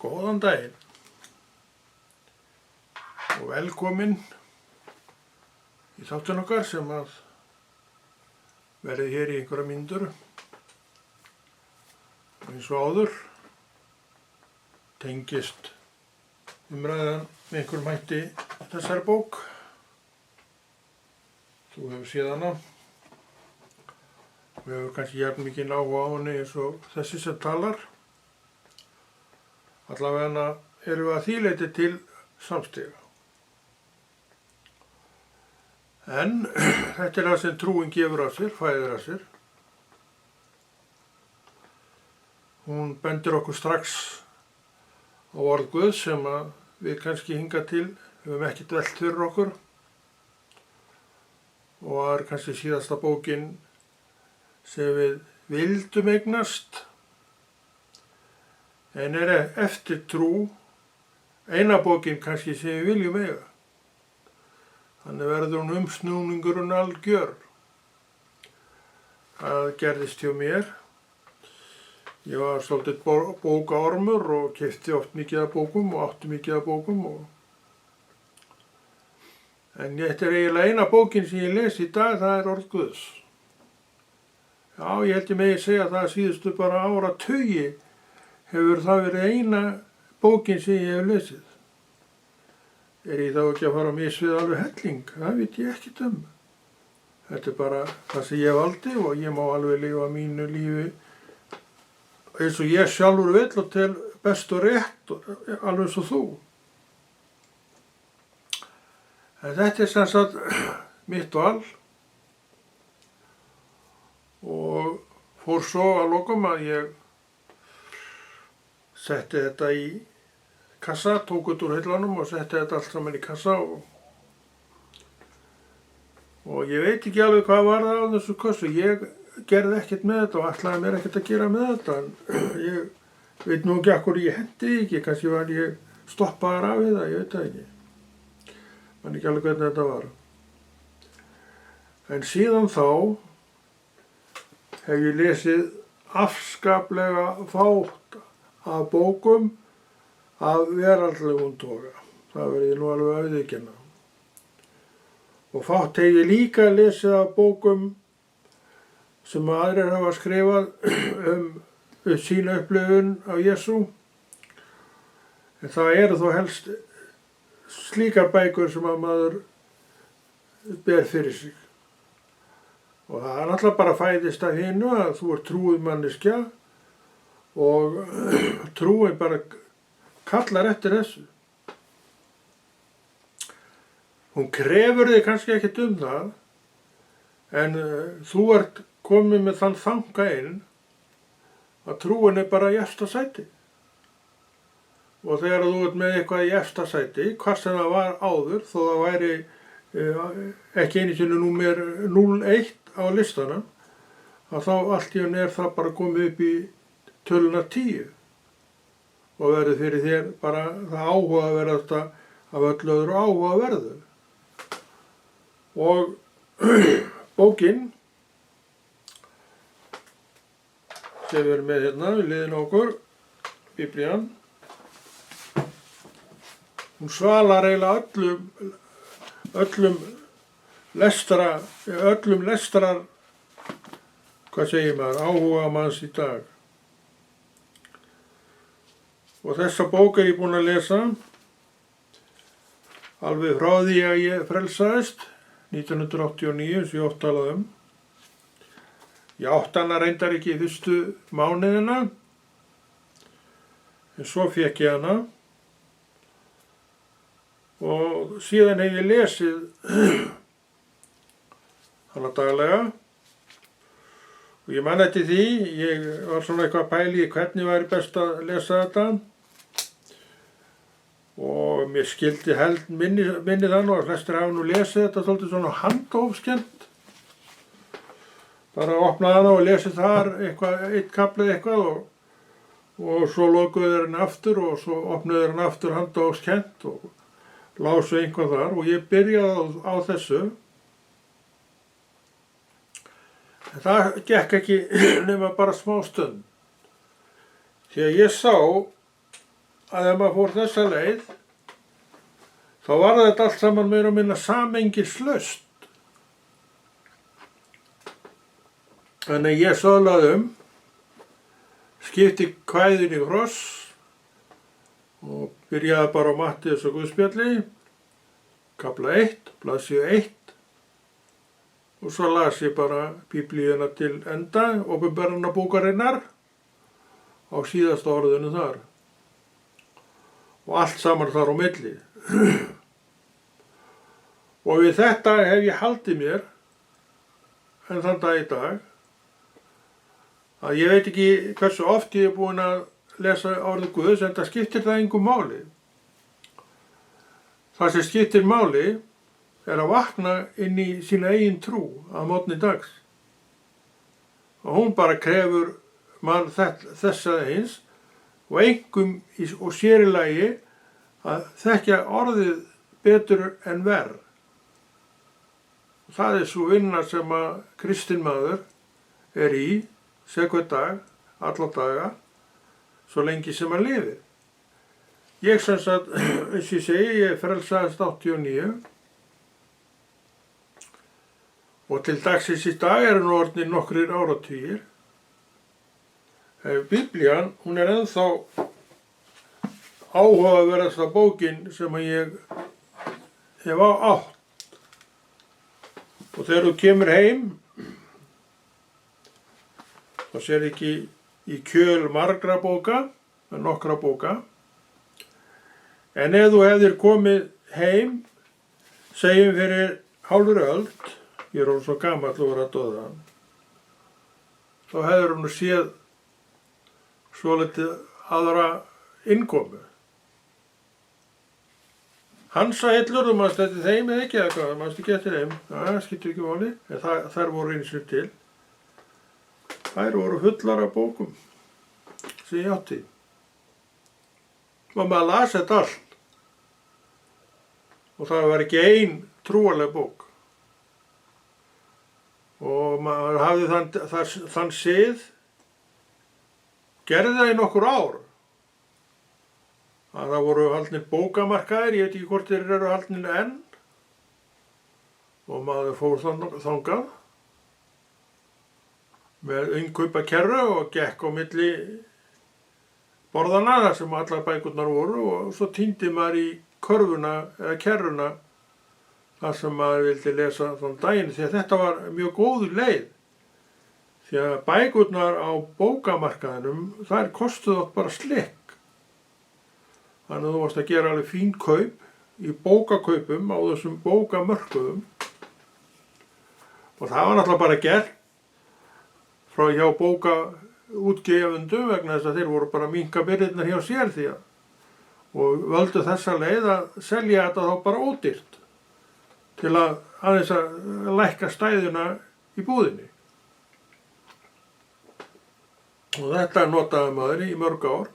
Góðan daginn og velkomin í þáttinn okkar sem að verði hér í einhverja mínútur. Eins og áður tengist umræðan með einhverjum hætti þessari bók. Þú hefur séð hana og hefur kannski jafn mikinn áhuga á henni eins og þessi sem talar. Allavega erum við að því leyti til samstiga. En þetta er það sem trúin gefur af sér, fæðir af sér. Hún bendir okkur strax á orð Guðs sem að við kannski hingað til höfum ekkert velt fyrir okkur. Og það er kannski síðasta bókin sem við vildum eignast. En er eftir trú eina bókin kannski sem við viljum eiga. Þannig verður hún umsnúningurinn algjör. Það gerðist hjá mér. Ég var svolítið bókaormur og keypti oft mikið af bókum og átti mikið af bókum. En þetta er eiginlega eina bókin sem ég les í dag, það er orð Guðs. Já, ég held ég megi segja það síðustu bara áratugi hefur það verið eina bókin sem ég hef lesið. Er ég þá ekki að fara að misvið alveg helling? Það veit ég ekkert um. Þetta er bara það sem ég valdi og ég má alveg lifa mínu lífi eins og ég sjálfur vill og tel best og rétt, alveg eins og þú. En þetta er sem sagt mitt val og fór svo að lokum að ég setti þetta í kassa, tók þetta úr hillunum og setti þetta allt saman í kassa og ég veit ekki alveg hvað var það á þessu kassu. Ég gerði ekkert með þetta og ætlaði mér ekkert að gera með þetta. En ég veit nú ekki af hverju ég hendi ekki, kannski var ég stoppaður af við það, ég veit það ekki. Man ekki alveg hvernig þetta var. En síðan þá hef ég lesið afskaplega fátt af bókum af veraldlegum toga. Það verði ég nú alveg að viðurkenna. Og fátt hef ég líka lesið af bókum sem aðrir hafa skrifað sína upplifun af Jesú. En það eru þó helst slíkar bækur sem að maður ber fyrir sig. Og það er náttúrulega bara fæðist af hinu að þú ert trúið manneskja og trúin bara kallar eftir þessu. Hún krefur þig kannski ekkert um það, en þú ert komið með þann þanga inn að trúin er bara í efsta sæti. Og þegar þú ert með eitthvað í efsta sæti, hvað sem það var áður, þó það væri ekki einu sinni númer 01 á listana, að þá allt í einu er það bara komið upp í töluna 10 og verður fyrir þér bara það áhugaverðasta af öllu öðru áhugaverðu. Og bókin sem við erum með hérna við hliðina á okkur, Biblían, hún svalar eiginlega öllum lestrar, hvað segir maður, áhuga manns í dag. Og þessa bók er ég búinn að lesa alveg frá því að ég frelsaðist 1989 sem ég oft talaði um. Ég átti hana reyndar ekki í fyrstu mánuðina, en svo fékk ég hana og síðan hef ég lesið hana daglega. Og ég man eftir því, ég var svona eitthvað að pæla í hvernig væri best að lesa þetta. Og mér skildi minni þann og flestir hafa nú lesið þetta svolítið svona handahófskennt. Bara opnaði hana og lesið þar eitthvað, eitt kafli eitthvað og svo lokuðu þeir hann aftur og svo opnuðu þeir hann aftur handahófskennt og lásu einhvað þar og ég byrjaði á þessu. En það gekk ekki nema bara smá stund. Því að ég sá að ef maður fór þessa leið, þá var þetta allt saman meira og minna samengislaust. Þannig ég söðlaði skipti kvæðin í kross og byrjaði bara á Matthías og Guðspjalli, kafla 1, blaðsíðu 1, og svo las ég bara Biblíuna til enda, Opinberunarbókarinnar, á síðasta orðinu þar. Og allt saman þar á milli. Og við þetta hef ég haldið mér, en þann dag í dag, að ég veit ekki hversu oft ég búinn að lesa orðið Guðs, en það skiptir það engu máli. Það sem skiptir máli að vakna inn í sína eigin trú að morgni dags. Og hún bara krefur mann þessa eins og einkum og sér í lagi að þekkja orðið betur en verð. Það svo vinna sem að kristinn maður í, hver dag, alla daga, svo lengi sem hann lifir. Ég sem sagt, eins og ég segi, ég frelsaðist 89 og til dagsins í dag nú orðnir nokkrir áratugir. Biblían, hún ennþá áhugaverðasta bókin sem ég hef átt. Og þegar þú kemur heim, þá sér ekki í kjöl margra bóka, nokkra bóka. En ef þú hefðir komið heim, segjum fyrir hálfri öld, ég orðinn svo gamall og var að dauða, þá hefðir hún séð svolítið aðra innkomu. Hansahillur, þú manst eftir þeim eða ekki, eða hvað, þú manst ekki eftir þeim, það skiptir ekki máli, en þær voru eins og til. Þær voru fullar af bókum sem ég átti. Og maður las þetta allt. Og það var ekki ein trúarleg bók. Og maður hafði þann sið, gerði það í nokkur ár. Að það voru haldnir bókamarkaðir, ég veit ekki hvort þeir eru haldnir enn. Og maður fór þangað með innkaupakerru og gekk á milli borðana þar sem allar bækurnar voru og svo týndi maður í körfuna eða kerruna þar sem maður vildi lesa þann daginn, því að þetta var mjög góð leið. Því að bækurnar á bókamarkaðinum, þær kostuðu bara slikk. Þannig að þú varst að gera alveg fín kaup í bókakaupum á þessum bókamörkuðum. Og það var náttúrulega bara gert frá hjá bókaútgefendum vegna þess að þeir voru bara að minnka byrðirnar hjá sér því að og völdu þessa leið að selja þetta þá bara ódýrt til að aðeins að lækka stæðuna í búðinni. Og þetta notaði maður í mörg ár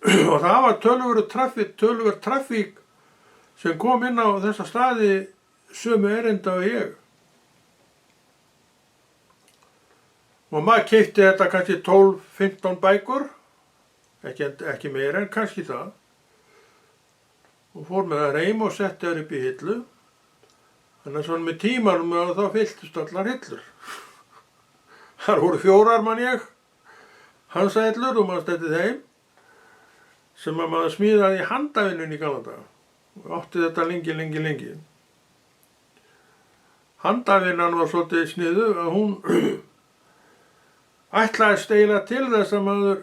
og það var töluvert traffík sem kom inn á þessa staði sömu erinda og ég. Og maður keypti þetta kannski 12-15 bækur, ekki meira en kannski það, og fór með það heim og setti þær upp í hillu. Þannig að svona með tímanum þá fylltust allar hillur. Þar voru 4 man ég, hansahillur og maður stætti þeim, sem að maður smíðaði í handavinnunni í gamla daga. Og átti þetta lengi. Handavinnan var svolítið sniðu að hún ætlaðist eiginlega til þess að maður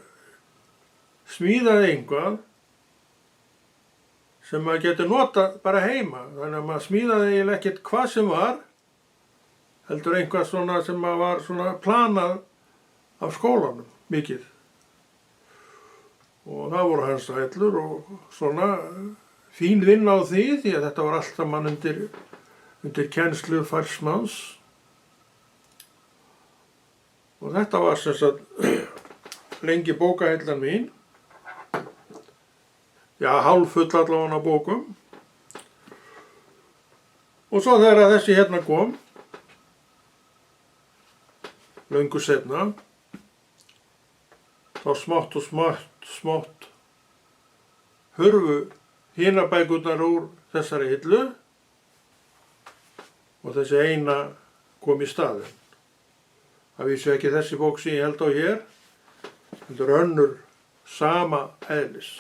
smíðaði eitthvað sem maður getur notað bara heima. Þannig að maður smíðaði eiginlega ekkert hvað sem var, heldur eitthvað svona sem maður var svona planað af skólanum mikið. Og það voru hansahillur og svona fín vinna á því að þetta var allt saman undir kennslu farsmanns. Og þetta var sem sagt lengi bókahillan mín. Já, hálffull allavega á bókum. Og svo þegar þessi hérna kom, löngu seinna, þá smátt hurfu hinar bækurnar úr þessari hillu og þessi eina kom í staðinn. Það vísu ekki þessi bók sem ég held á hér, heldur önnur sama eðlis.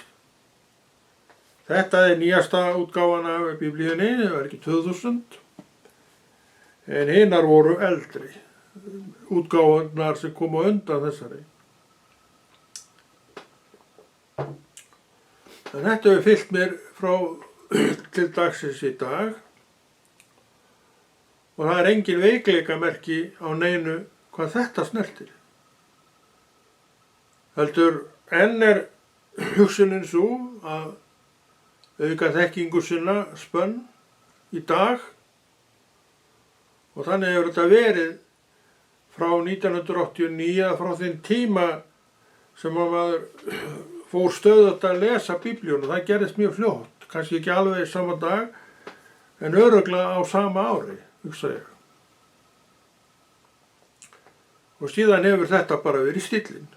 Þetta er nýjasta útgáfan af Biblíunni, það var ekki 2000, en hinar voru eldri, útgáfanar sem komu undan þessari. En þetta hefur fylgt mér frá til dagsins í dag og það er engin veikleikamerki á neinu hvað þetta snertir. Heldur enn er hugsunin svo að auka þekkingu sinna spönn í dag og þannig hefur þetta verið frá 1989 frá þeim tíma sem að maður fór stöðugt að lesa Biblíuna. Það gerðist mjög fljótt, kannski ekki alveg sama dag en örugglega á sama ári, hugsa ég. Og síðan hefur þetta bara verið stíllinn.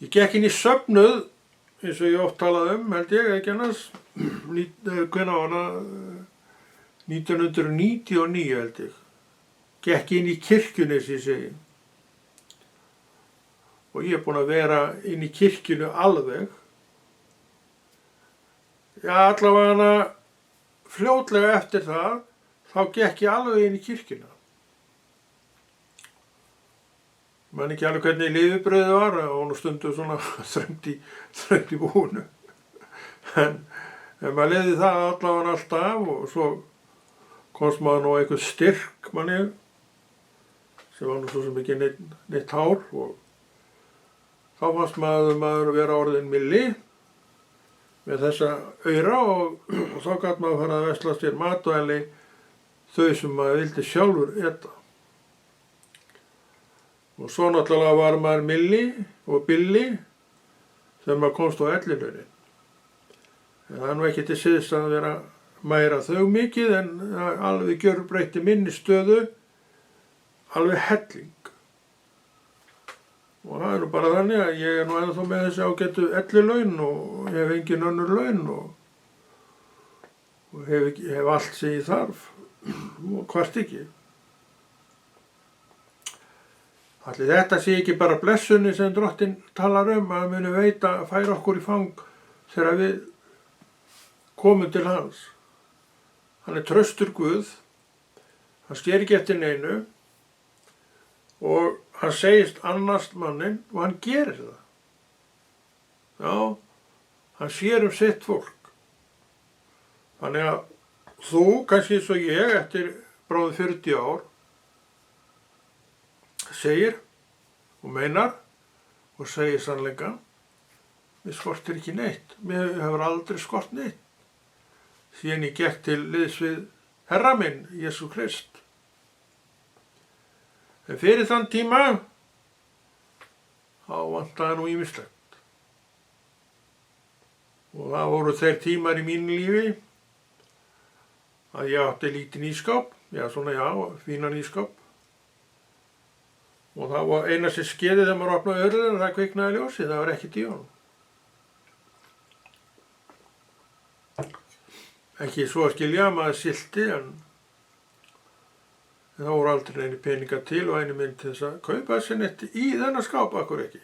Ég gekk inn í söfnuð, eins og ég oft talaði held ég, ekki annars, hvenær var það, 1999 held ég. Gekk inn í kirkjunni, sem ég segi. Og ég er búinn að vera inn í kirkjunni alveg. Já, allavega fljótlega eftir það, þá gekk ég alveg inn í kirkjuna. Ég man ekki alveg hvernig lifibrauðið var og nú stundu svona þröngt í búinu. En maður leiði það allavega alltaf og svo komst maður nú eitthvað styrk manni sem var nú svo sem ekki neitt hár og þá fannst maður vera orðinn milli með þessa aura og þá gat maður fara að vesla sér matvæli þau sem maður vildi sjálfur eta. Og svo náttúrulega var maður milli og billi þegar maður komst á ellilaunin. Það er nú ekki til siðs að vera mæra þau mikið en alveg gjörbreytti minni stöðu alveg helling. Og það er nú bara þannig að ég er nú ennþá með þessi ágætu ellilaun og ég hef engin önnur laun og hef allt sem ég þarf og hvart ekki. Ætli þetta sé ekki bara blessunni sem Drottinn talar að muni veita að færa okkur í fang þegar við komum til hans. Hann er traustur Guð, hann sker ekki eftir neinu og hann segist annast mannin og hann gerir það. Já, hann sér sitt fólk. Þannig að þú, kannski eins og ég, eftir bráðum 40 ár, segir og meinar og segir sannleika, mér skortir ekki neitt, mér hefur aldrei skort neitt, síðan ég gekk til liðs við Herra minn, Jesú Krist. En fyrir þann tíma, þá vantaði nú ýmislegt. Og það voru þeir tímar í mínu lífi að ég átti lítinn ísskáp, fínan ísskáp. Og það var eina sem skeiði þegar maður opnaði hurðina og það kviknaði ljósið, það var ekkert í honum. Ekki svo að skilja að maður silti en þá voru aldrei neini peninga til og einu mynd til þess að kaupa þessi netti í þennan skáp, akkur ekki.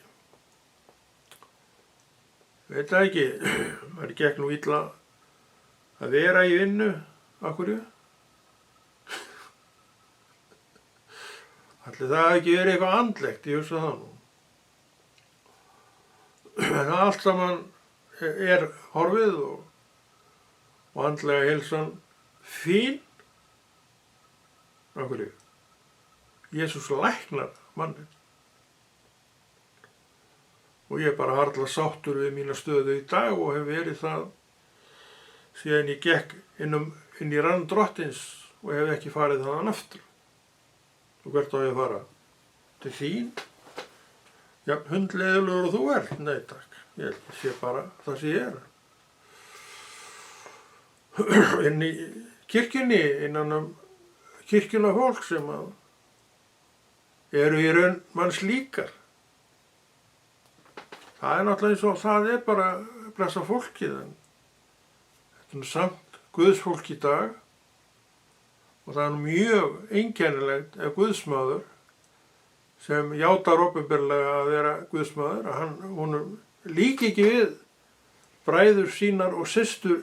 Veit það ekki, það gekk nú illa að vera í vinnu, akkur ég. Ætli það ekki verið eitthvað andlegt, ég hugsa það nú. En allt saman er horfið og andlega heilsan fín. Af hverju? Jesús læknar mannin. Og ég er bara harla sáttur við mína stöðu í dag og hef verið það síðan ég gekk inn í rann Drottins og hef ekki farið þaðan aftur. Og hvert á ég að fara? Til þín? Já, hundleiðilegur og þú ert? Nei takk, ég sé bara það sem ég er. Inn í kirkjunni, innan kirkjuna fólk sem eru í raun manns líkar. Það er náttúrulega eins og það er bara blessa fólkið, en þetta er samt Guðsfólk í dag og það er mjög einkennilegt ef Guðsmaður sem játar opinberlega að vera Guðsmaður, að honum líki ekki við bræður sínar og systur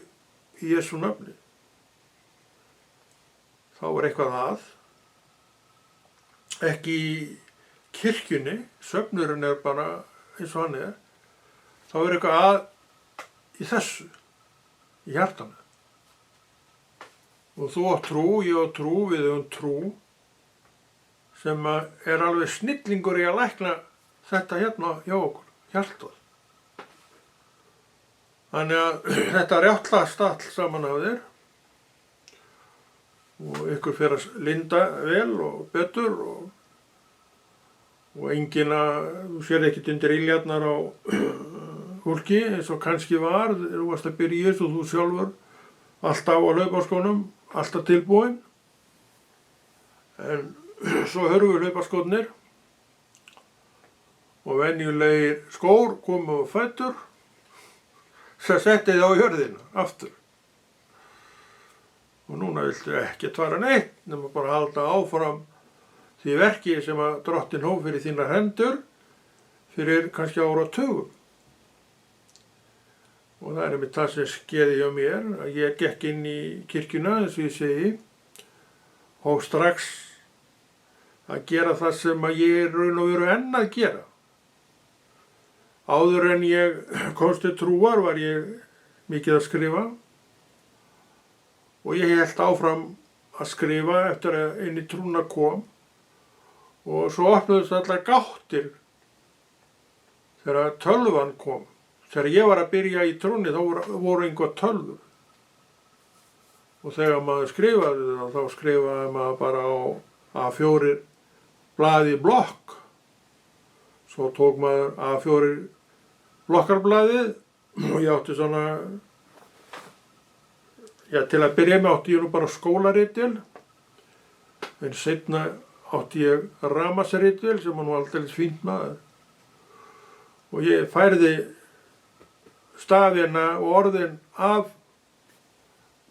í Jesú nafni. Þá er eitthvað að. Ekki í kirkjunni, söfnurinn er bara eins og hann er. Þá er eitthvað að í þessu, í hjartanu. Og þú átt trú, ég átt trú, við höfum trú, sem er alveg snillingur í að lækna þetta hérna hjá okkur, hjartað. Þannig að þetta rjáttlast allt saman af þér og ykkur fer að linda vel og betur og enginn þú sér ekkert undir iljarnar á fólki eins og kannski var, þú varst að byrja í þessu og þú sjálfur alltaf á hlaupaskónum, alltaf tilbúin. En svo hörfu hlaupaskónir og venjulegir skór komu á fætur sem setti þið á jörðina aftur. Og núna viltu ekkert fara neitt nema bara halda áfram því verki sem að Drottinn hóf fyrir þínar hendur fyrir kannski áratugum. Og það er einmitt það sem skeði hjá mér, að ég gekk inn í kirkjuna, eins og ég segi, og strax að gera það sem að ég raun og veru enn að gera. Áður en ég komst til trúar var ég mikið að skrifa og ég hélt áfram að skrifa eftir að inn í trúna kom og svo opnuðust allar gáttir þegar tölvan kom. Þegar ég var að byrja í trúni þá voru einhver tölvur og þegar maður skrifaði það þá skrifaði maður bara á A4 blaði blokk. Svo tók maður A4 blokkarblaðið og ég átti svona, til að byrja með átti ég nú bara skólaritil, en seinna átti ég rafmagnsritil sem var nú aldeilis fínt maður. Og ég færði stafina og orðin af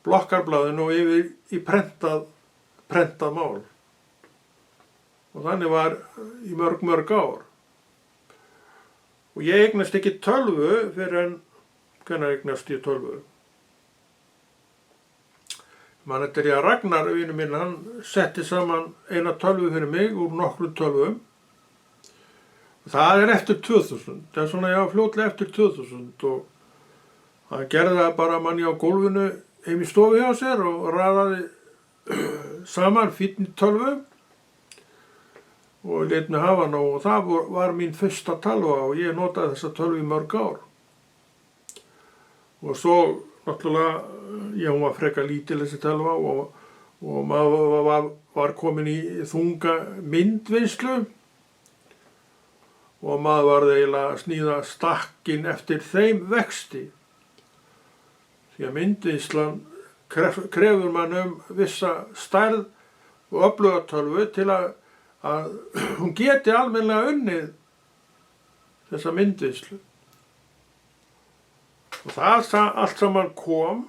blokkarblaðinu og yfir í prentað mál. Og þannig var í mörg ár. Og ég eignast ekki tölvu fyrir en hvenær eignast ég tölvu. Þetta er ég að Ragnar, vinur minn, hann setti saman eina tölvu fyrir mig úr nokkrum tölvum. Það er eftir 2000, það er svona fljótlega eftir 2000 og hann gerði það bara manni á gólfinu heim í stofu hjá sér og raðaði saman fínni tölvu. Og lét mig hafa hana og það var mín fyrsta tölva og ég notaði þessa tölvu í mörg ár. Og svo náttúrulega, hún var frekar lítil þessi tölva og maður var komin í þunga myndvinnslu og maður var eiginlega að sníða stakkin eftir þeim vexti. Því að myndvinnslan krefur mann vissa stærð og öfluga tölvu til að hún geti almennilega unnið þessa myndvinnslu. Og það allt saman kom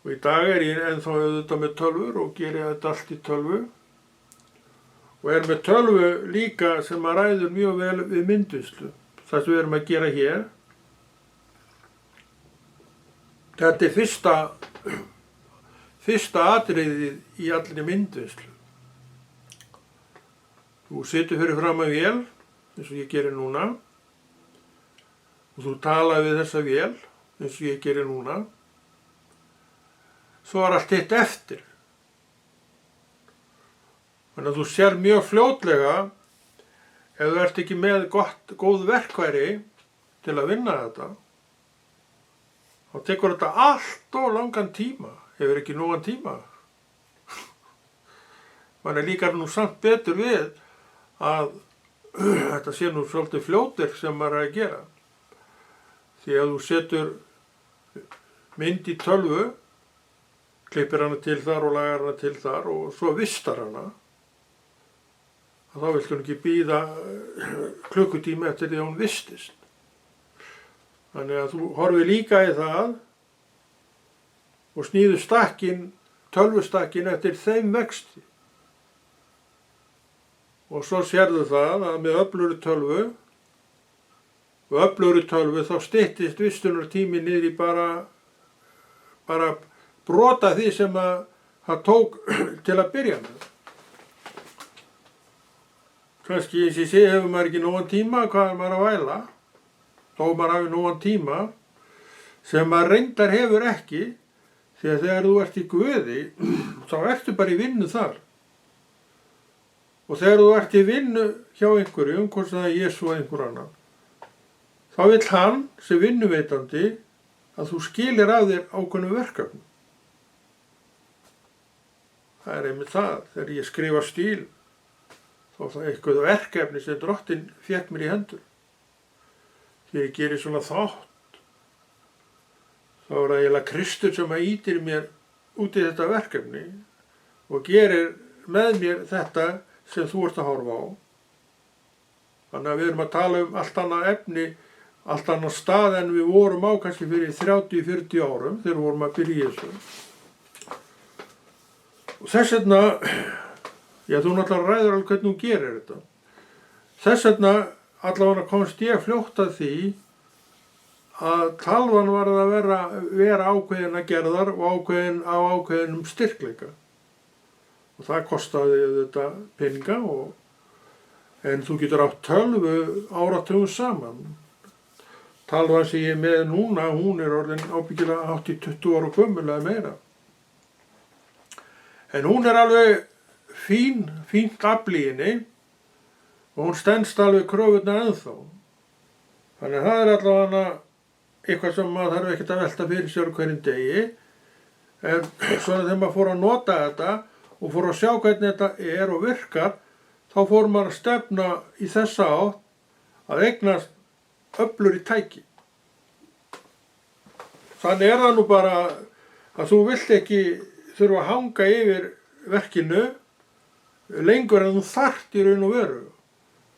og í dag er ég ennþá auðvitað með tölvur og geri þetta allt í tölvu og er með tölvu líka sem að ræður mjög vel við myndvinnslu. Það sem við erum að gera hér. Þetta er fyrsta atriðið í allir myndvinnslu. Þú situr fyrir fram að vél, eins og ég gerir núna, og þú tala við þessa vél, eins og ég gerir núna. Svo er allt hitt eftir. Þannig að þú sér mjög fljótlega, ef þú ert ekki með góð verkfæri til að vinna þetta, þá tekur þetta allt of langan tíma, hefur ekki nógan tíma. Man líkar nú samt betur við að þetta sé nú svolítið fljótir sem maður er að gera. Því að þú setur mynd í tölvu, klippir hana til þar og lagar hana til þar og svo vistar hana, þá viltu hún ekki bíða klukkutíma eftir því að hún vistist. Þannig að þú horfir líka í það og snýður tölvustakkin eftir þeim vexti. Og svo sérðu það að með öflugri tölvu þá styttist vistunartími niður í bara brota því sem það tók til að byrja með. Kannski eins og ég segi hefur maður ekki nógan tíma, hvað er maður að væla? Þó maður hafi nógan tíma sem maður reyndar hefur ekki, því að þegar þú ert í Guði, þá ertu bara í vinnu þar. Og þegar þú ert í vinnu hjá einhverjum, hvort það er Jesú eða einhver annan, þá vill hann sem vinnuveitandi að þú skilir af þér ákveðnum verkefnum. Það er einmitt það, þegar ég skrifa stíl, þá er það eitthvað verkefni sem Drottinn fékk mér í hendur. Þegar ég gerir svona þátt, þá er það eiginlega Kristur sem að ýtir mér út í þetta verkefni og gerir með mér þetta sem þú ert að horfa á. Þannig að við erum að tala allt annað efni, allt annað stað en við vorum á kannski fyrir 30-40 árum þegar við vorum að byrja í þessu. Og þess vegna, þú náttúrulega ræður alveg hvernig þú gerir þetta. Þess vegna allavega komst ég fljótt að því að talvan var að vera ákveðina gerðar og ákveðinum styrkleika. Og það kostaði þetta peninga en þú getur átt tölvu áratugum saman. Talvan sem ég er með núna, hún er orðin ábyggilega hátt í 20 ára gömul eða meira. En hún er alveg fínt afl í henni og hún stenst alveg kröfurnar ennþá. Þannig að það er allavega eitthvað sem maður þarf ekkert að velta fyrir sér hverjum degi. En svona þegar maður fór að nota þetta og fór að sjá hvernig þetta er og virkar, þá fór maður að stefna í þessa átt að eignast öflugri tæki. Þannig er það nú bara að þú vilt ekki þurfa að hanga yfir verkinu lengur en þú þarft í raun og veru.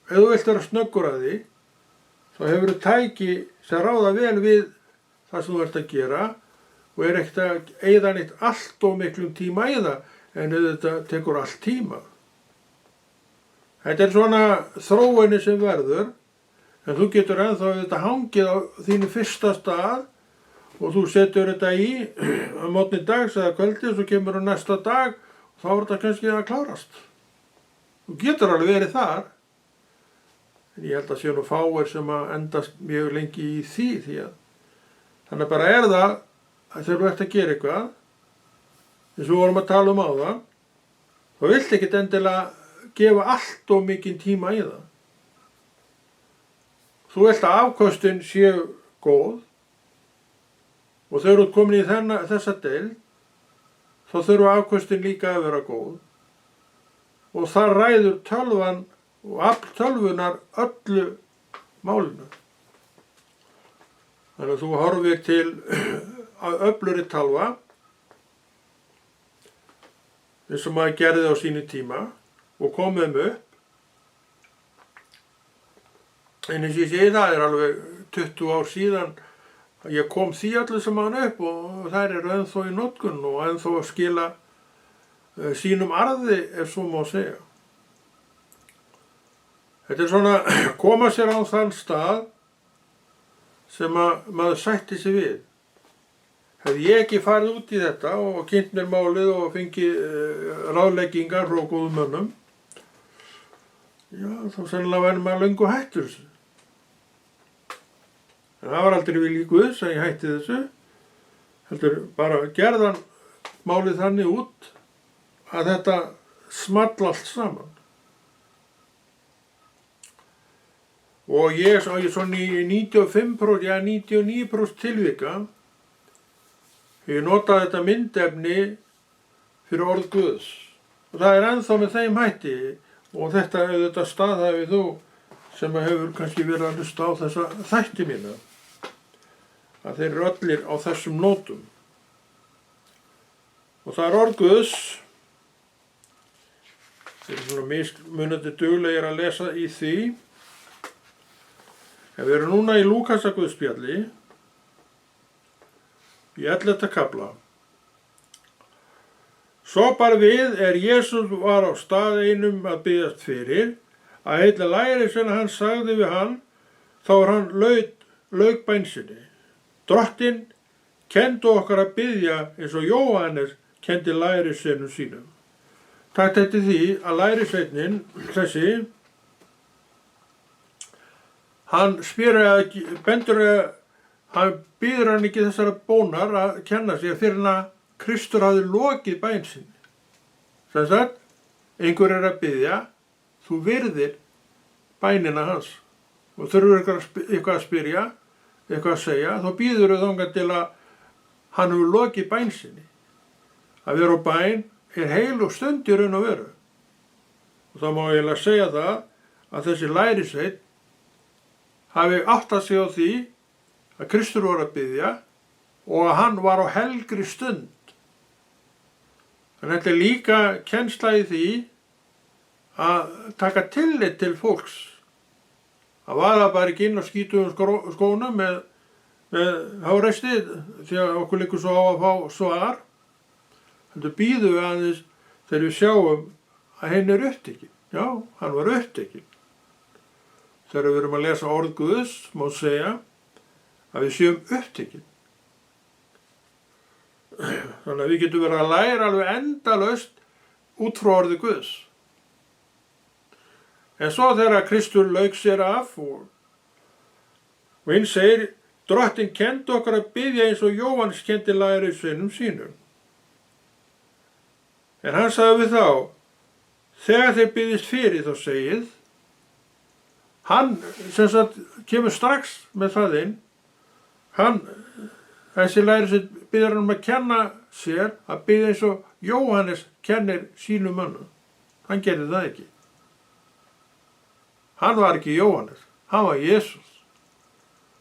Ef þú vilt vera snöggur að því, þá hefur þú tæki sem ráða vel við það sem þú ert að gera og er ekkert að eyða neitt allt of miklum tíma í það, en þetta tekur allt tíma. Þetta er svona þróunin sem verður, en þú getur ennþá þetta hangið á þínu fyrsta stað og þú setur þetta í morgni dags eða kvöldi og svo kemur á næsta dag og þá er þetta kannski að klárast. Þú getur alveg verið þar, en ég held að sé nú fáir sem að endast mjög lengi í því að þannig bara er það að þegar þú ert að gera eitthvað, eins og við vorum að tala um áðan, þá viltu ekkert endilega gefa allt of mikinn tíma í það. Þú vilt að afköstin séu góð og þegar þú ert komin í þessa deild, þá þurfa afköstin líka að vera góð og það ræður tölvan og afl tölvunar öllu málinu. Þannig að þú horfir til öflugri tölva eins og maður gerði á sínu tíma og kom þeim upp. En eins og ég segi það er alveg 20 ár síðan að ég kom því allir saman upp og þær eru ennþá í notkun og ennþá að skila sínum arði ef svo má segja. Þetta er svona koma sér á þann stað sem að maður sætti sig við. Hefði ég ekki farið út í þetta og kynnt mér málið og fengið ráðleggingar frá góðum mönnum, já, þá sennilega væri maður löngu hættur þessu. En það var aldrei vilji Guðs að ég hætti þessu, heldur bara gerðan málið þannig út að þetta small allt saman. Og ég svona í 95%, já 99% tilvika, ég notaði þetta myndefni fyrir orð Guðs. Og það er ennþá með þeim hætti og þetta staðhæfi þú sem hefur kannski verið að hlusta á þessa þætti mína. Að þeir eru allir á þessum nótum. Og það er orð Guðs Við erum svona mismunandi duglegir að lesa í því. En við erum núna í Lúkasaguðspjalli í 11. kafla. Svo bar við Jesús var á stað einum að biðjast fyrir, að einn lærisveina hans sagði við hann, þá hann lauk bæn sinni. Drottinn kenndi okkar að biðja eins og Jóhannes kendi lærisveinum sínum. Takt eftir því að lærisveinin þessi, hann býður hann ekki þessara bónar að kenna sig fyrir hann að Kristur hafði lokið bæn sinni. Sem sagt, einhver að biðja, þú virðir bænina hans. Og þurfur eitthvað að spyrja, eitthvað að segja, þá býður þangað til að hann hefur lokið bæn sinni. Að vera á bæn heilug stund í raun og veru. Og þá má ég segja það að þessi lærisveinn hafi áttað sig á því að Kristur var að biðja og að hann var á helgri stund. En þetta líka kennsla í því að taka tillit til fólks. Að vaða bara ekki inn og skítu skónum með háresti því að okkur liggur svo á að fá svar. Þetta býðum við aðeins þegar við sjáum að henni upptekinn. Já, hann var upptekinn. Þegar við erum að lesa orð Guðs, má segja að við séum upptekinn. Þannig að við getum verið að læra alveg endalaust út frá orði Guðs. En svo þegar Kristur lauk sér af og hinn segir, Drottinn kendi okkar að biðja eins og Jóhannes kendi lærisveinum sínum. En hann sagði við þá, þegar þeir biðjist fyrir þá segið, hann sem sagt kemur strax með það inn, þessi lærisveinn biður hann að kenna sér að biðja eins og Jóhannes kennir sínum mönnum. Hann gerði það ekki. Hann var ekki Jóhannes, hann var Jesús.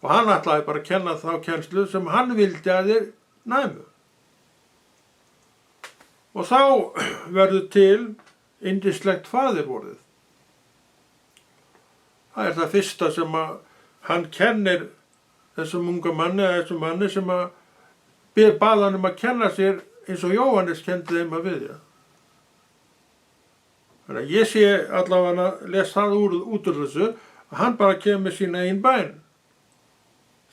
Og hann ætlaði bara að kenna þá kennslu sem hann vildi að þeir næmu. Og þá verður til yndislegt faðirvorðið. Það er það fyrsta sem að hann kennir þessum unga manni, eða þessum manni sem að bað hann að kenna sér eins og Jóhannes kendi þeim að biðja. Þannig að ég sé allavega að lesa það út úr þessu, að hann bara kemur með sína einn bæn.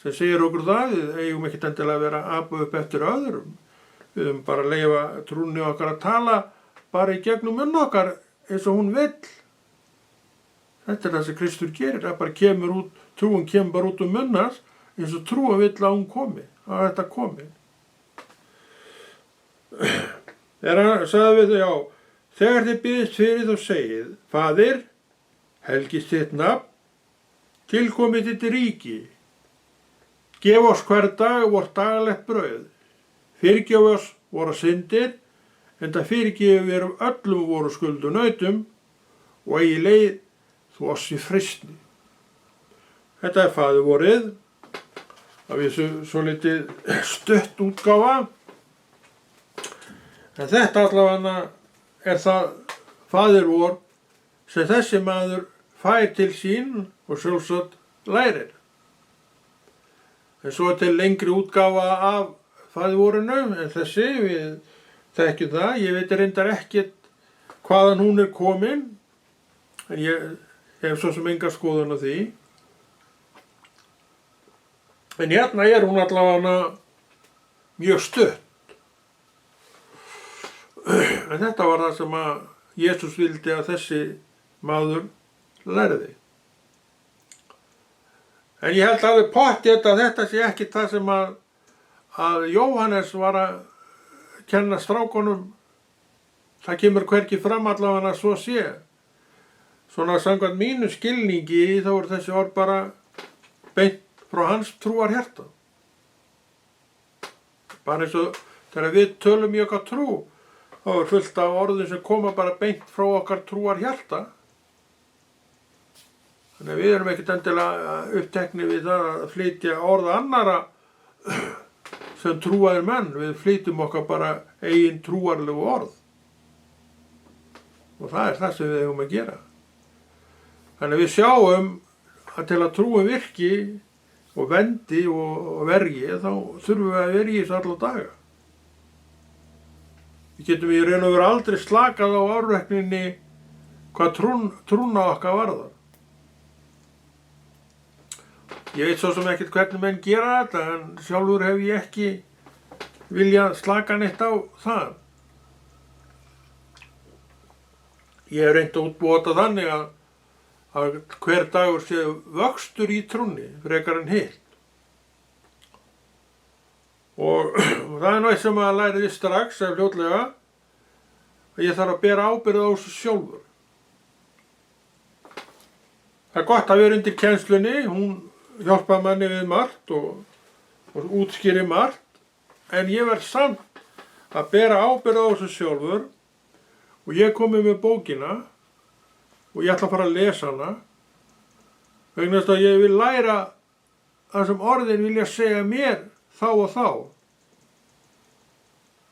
Sem segir okkur það, við eigum ekkert endilega að vera að apa upp eftir öðrum. Við höfum bara að leyfa trúnni okkar að tala bara í gegnum munn okkar eins og hún vill. Þetta er það sem Kristur gerir, það bara kemur út, trúin kemur bara út munnans eins og trúin vill að hún komi, að þetta komi. Þegar hann sagði við þau, já, þegar þið biðjist fyrir þá segið, Faðir, helgist þitt nafn, tilkomið þitt ríki, gef oss hver dag vort daglegt brauð, fyrirgef oss voru syndir, enda fyrirgefum við öllum voru skuldunautum og eigi leið þú oss í freistni. Þetta er faðirvorið, að við svo litið stutt útgáfa, en þetta allavega er það faðirvor sem þessi maður fær til sín og sjálfsagt lærir. En svo er til lengri útgáfa af faðirvorinu en þessi, við þekkjum það, ég veit reyndar ekkert hvaðan hún er komin, en ég hef svo sem enga skoðun á því. En hérna er hún allavega mjög stutt. En þetta var það sem að Jesús vildi að þessi maður lærði. En ég held alveg pottþétt að þetta sé ekki það sem að Jóhannes var að kenna strákunum. Það kemur hvergi fram allavega að svo sé. Svona samkvæmt mínu skilningi þá er þessi orð bara beint frá hans trúar hjarta. Bara eins og þegar við tölum í okkar trú, þá er fullt af orðin sem koma bara beint frá okkar trúar hjarta. Þannig að við erum ekkert endilega uppteknir við það að flytja orða annara sem trúaðir menn. Við flytjum okkar bara eigin trúarlegu orð. Og það er það sem við eigum að gera. Þannig að við sjáum að til að trúin virki og vendi og vergi, þá þurfum við að vera í þessu alla daga. Við getum í raun og veru aldrei slakað á árvekninni hvað trúna okkar varðar. Ég veit svo sem ekkert hvernig menn gera þetta, en sjálfur hef ég ekki viljað slaka neitt á það. Ég hef reynt að útbúa þetta þannig að hver dagur sé vöxtur í trúnni frekar en hitt. Og það er náttúrulega sem að læri því strax eða fljótlega að ég þarf að bera ábyrgð á þessu sjálfur. Það er gott að vera undir kennslunni, hún hjálpa manni við margt og útskýri margt, en ég verð samt að bera ábyrgð á þessu sjálfur og ég komi með bókina og ég ætla að fara að lesa hana vegna þess að ég vil læra það sem orðin vilja segja mér þá og þá.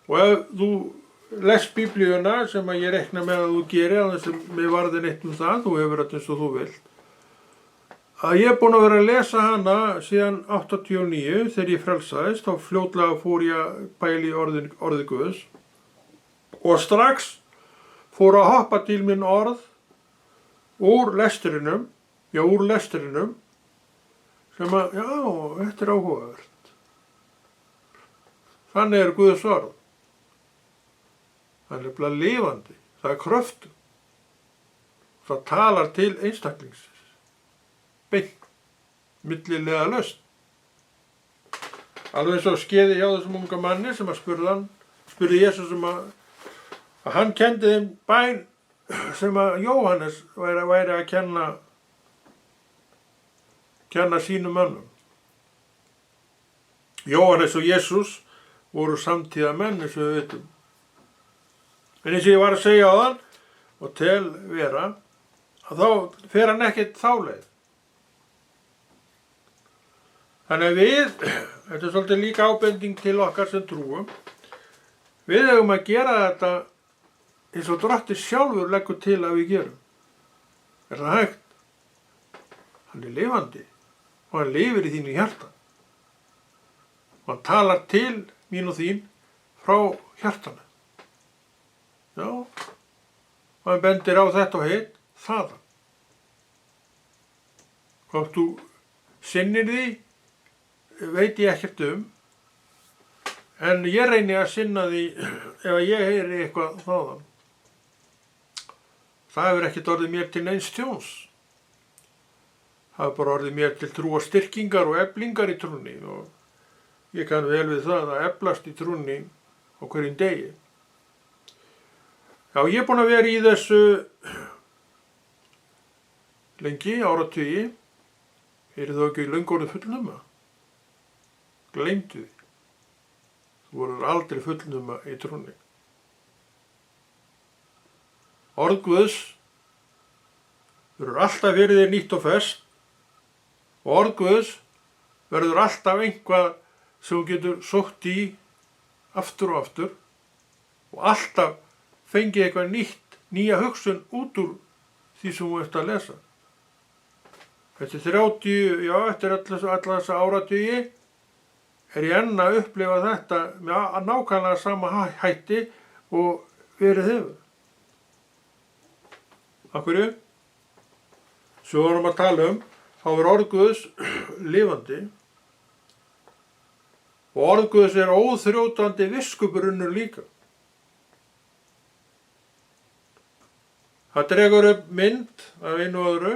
Og ef þú lest Biblíuna, sem að ég rekna með að þú gerir, að þess að mér varði neitt það, þú hefur þetta eins og þú vilt, að ég er búinn að vera að lesa hana síðan 89 þegar ég frelsaðist, þá fljótlega fór ég að pæla í orði Guðs og strax fór að hoppa til minn orð úr lestrinum sem að, já, þetta er áhugavert. Þannig er Guðs orð. Það er bara lifandi, það er kröftugt. Það talar til einstaklingsins. Beint, millilega laust. Alveg eins og skeiði hjá þessum unga manni sem að spurði Jesús að hann kendi þeim bæn sem að Jóhannes væri að kenna sínum mönnum. Jóhannes og Jesús voru samtíða menn, eins og við vitum. En eins og ég var að segja á þann og til vera, að þá fer hann ekkert þá leið. Þannig að þetta er svolítið líka ábending til okkar sem trúum, við eigum að gera þetta eins og Drottinn sjálfur leggur til að við gerum. Er það hægt? Hann er lifandi og hann lifir í þínu hjarta. Og hann talar til mín og þín frá hjartanu. Já, og hann bendir á þetta og hitt, þaðan. Hvort þú sinnir því, veit ég ekkert en ég reyni að sinna því ef ég heyri eitthvað þaðan. Það hefur ekkert orðið mér til neins tjóns. Það hefur bara orðið mér til trúar styrkingar og eflingar í trúnni og ég kann vel við það að eflast í trúnni á hverjum degi. Já, ég er búinn að vera í þessu lengi, áratugi. Eru þau ekki löngu orðið fullnuma? Gleymdu því. Þú voru aldrei fullnuma í trúnni. Orð Guðs verður alltaf verið þér nýtt og ferskt og orð Guðs verður alltaf einhvað sem þú getur sótt í aftur og aftur og alltaf fengið eitthvað nýja hugsun út úr því sem þú ert að lesa. Eftir eftir alla þessa áratugi er ég enn að upplifa þetta með nákvæmlega sama hætti og verið hefur. Af hverju? Svo vorum að tala þá er orð Guðs lifandi og orð Guðs er óþrjótandi viskubrunnur líka. Það dregur upp mynd af einu og öðru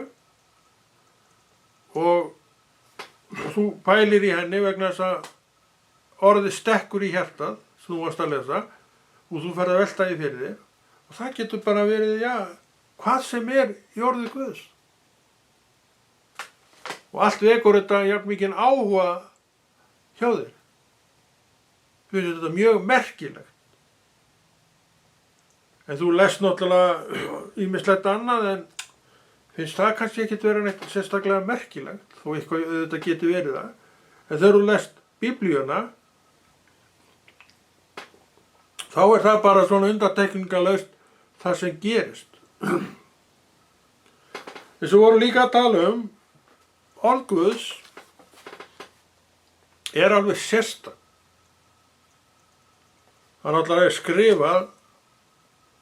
og þú pælir í henni vegna þess að orðið stekkur í hjartað sem þú varst að lesa og þú ferð að velta því fyrir þér og það getur bara verið, hvað sem er í orði Guðs. Og allt vekur þetta jafn mikinn áhuga hjá þér. Þú finnst þetta mjög merkilegt. En þú lest náttúrulega ýmislegt annað en finnst það kannski ekkert vera neitt sérstaklega merkilegt, þó eitthvað þetta getur verið það. En þegar þú lest Biblíuna, þá er það bara svona undantekningarlaust það sem gerist. Þess að voru líka að tala orð Guðs er alveg sérstakt. Hann alltaf er skrifað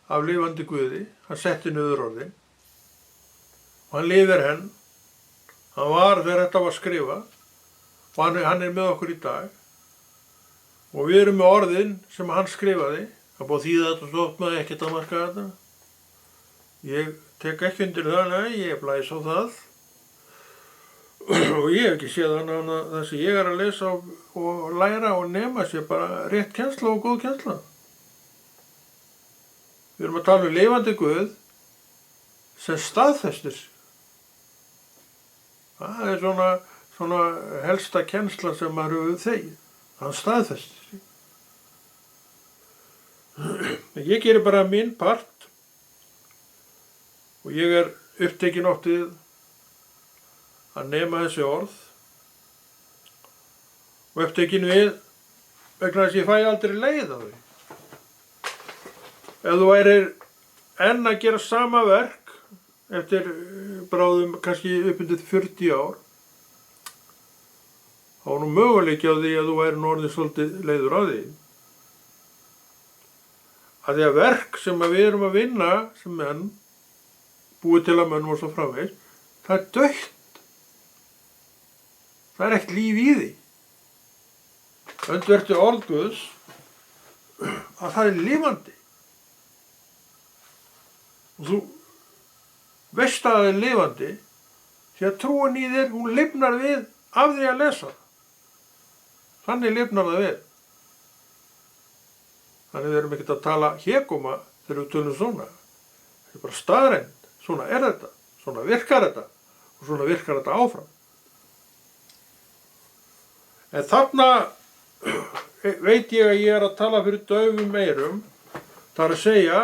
af lifandi Guði, hann setti niður orðin og hann lifir enn. Hann var þegar þetta var skrifað og hann er með okkur í dag og við erum með orðin sem hann skrifaði. Það búið þýða þetta svo oft maður ekkert að marka þetta. Ég tek ekki undir það, nei, ég blæs á það og ég hef ekki séð hann það sem ég er að lesa og læra og nema sér bara rétt kennsla og góð kennsla. Við erum að tala lifandi Guð sem staðfestir sig. Það er svona helsta kennsla sem maður hefur þegið. Hann staðfestir sig. Ég gerir bara minn part og ég er upptekinn oft við að nema þessi orð og upptekinn við vegna þess að ég fæ aldrei leið á því. Ef þú værir enn að gera sama verk eftir bráðum kannski upp undir 40 ár þá er nú möguleiki á því að þú væri nú orðið svolítið leiður á því. Að því að verk sem við erum að vinna sem menn, búið til að mönnum og svo framvegis, það er dautt. Það er ekkert líf í því. Öndvertu orð Guðs að það er lifandi. Og þú veist að það er lifandi því að trúin í þér, hún lifnar við af því að lesa. Þannig lifnar það við. Þannig við erum ekkert að tala hégóma þegar við tölum svona. Það er bara staðreynd. Svona er þetta. Svona virkar þetta. Og svona virkar þetta áfram. En þarna veit ég að ég er að tala fyrir daufum eyrum. Það er að segja,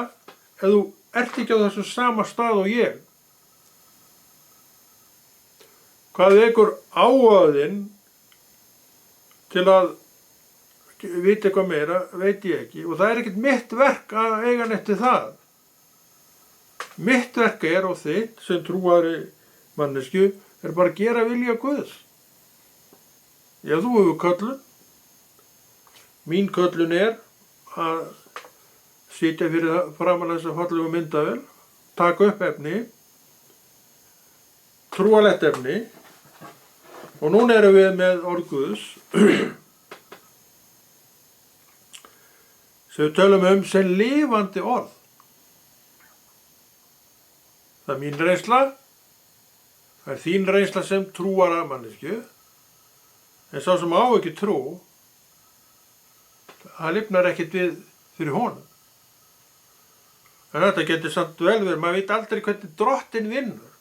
ef þú ert ekki á þessum sama stað og ég. Hvað vekur áhugaðinn til að vita eitthvað meira, veit ég ekki. Og það er ekkert mitt verk að eiga neitt til það. Mitt verk er og þitt sem trúari mannesku er bara að gera vilja Guðs. Já, þú hefur köllun. Mín köllun er að sitja fyrir framan þessa fallegu myndavél, taka upp efni, trúarlegt efni og núna erum við með orð Guðs sem við tölum sem lifandi orð. Það er mín reynsla, það er þín reynsla sem trúara mannesku, en sá sem á ekki trú, það lifnar ekkert við fyrir honum. En þetta getur samt vel verið, maður veit aldrei hvernig drottinn vinnur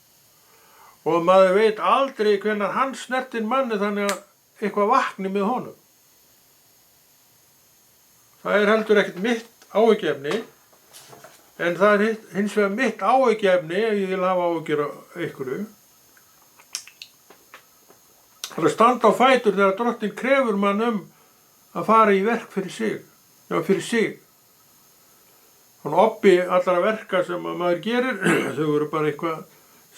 og maður veit aldrei hvenær hann snertir manni þannig að eitthvað vakni með honum. Það er heldur ekkert mitt áhyggjuefni, en það er hins vegar mitt áhyggjuefni ef ég vil hafa áhyggjur á einhverju. Það er að standa á fætur þegar drottinn krefur mann að fara í verk fyrir sig. Já, fyrir sig. Þannig obbi allra verka sem maður gerir, þau eru bara eitthvað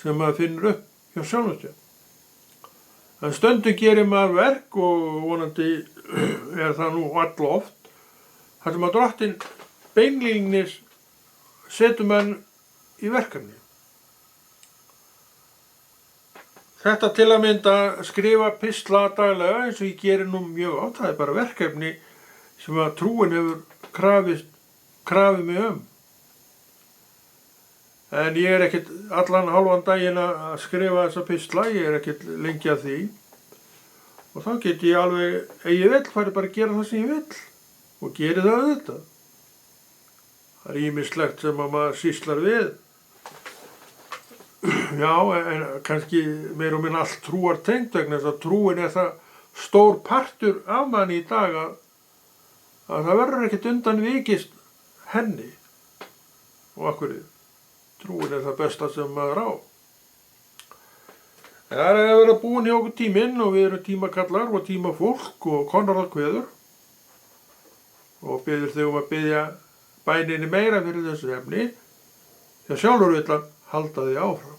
sem maður finnur upp hjá sjálfum sér. En stundum gerir maður verk og vonandi er það nú all oft, þar sem að drottinn beinlínis setur mann í verkefni. Þetta til að mynda skrifa pistla daglega eins og ég gerir nú mjög oft, það er bara verkefni sem að trúin hefur krafið mig En ég er ekkert allan hálfan daginn að skrifa þessa pistla, ég er ekkert lengi að því. Og þá get ég alveg, ef ég vill, færi bara að gera það sem ég vill. Og geri það auðvitað. Það er ýmislegt sem að maður sýslar við. Já, en kannski meir og minn allt trúar tengt vegna þess að trúin er það stór partur af manni í dag að það verður ekkert undan vikist henni. Og akkurri, trúin er það besta sem maður á. Það er að vera búin hjá okkur tíminn og við erum tímakallar og tímafólk og konráðkveður og biður þau að biðja bæninni meira fyrir þessu efni Já, sjálfur vill hann halda því áfram.